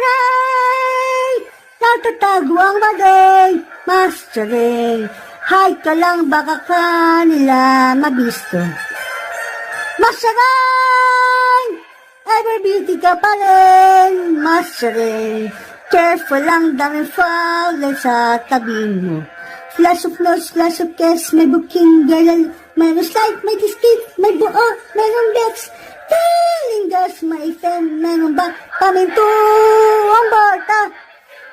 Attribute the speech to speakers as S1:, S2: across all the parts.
S1: Masaray! Natatago ang bagay, Masaray. Hay ka lang baka kanila mabisto. Masaray! Ever beauty ka pa rin, Masaray. Careful lang daming fowler sa tabi mo. Flash of nose, flash of kiss, may booking girl, mayroong slide, may diskit, may buo, mayroong dex. Feeling girls, may fem, mayroong ba, paminto ang bata.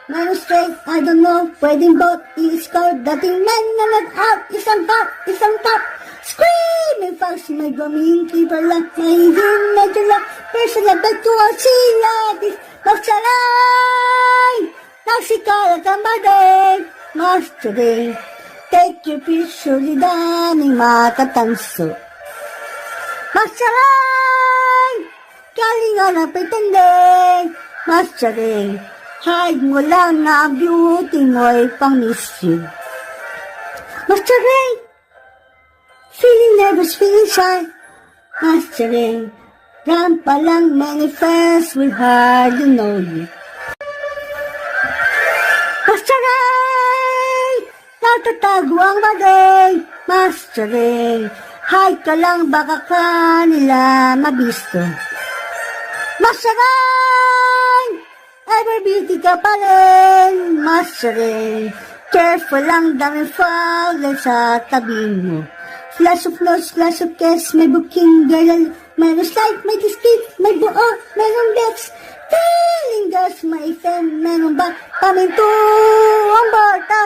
S1: Mayroong straight, I don't know, pwedeng both, i-score, dating men na nag-out, isang top. Screaming fast, may guming keeper lang, may hindi medyo lang, personal bag to all sila, Masaray! Nagsikalat ang bagay, Masaray. Take your picture, di daming matatanso. Masaray! Kalinga na pretending, Masaray. Hide mo lang na ang beauty mo'y pang-mischief. Masaray! Feeling nervous, feeling shy, Masaray. Run pa lang, many friends will hardly know you. Masaray! Natatago ang bagay, Masaray. Hay ka lang baka kanila mabisto. Masaray! Ever beauty ka pa rin, Masaray. Careful lang daming fowler sa tabi mo. Flash of nose, flash of kiss, may booking girl, mayroong slide, may diskit, may buo, mayroong dex. Feeling girls, may fem, mayroong ba, paminto ang ba.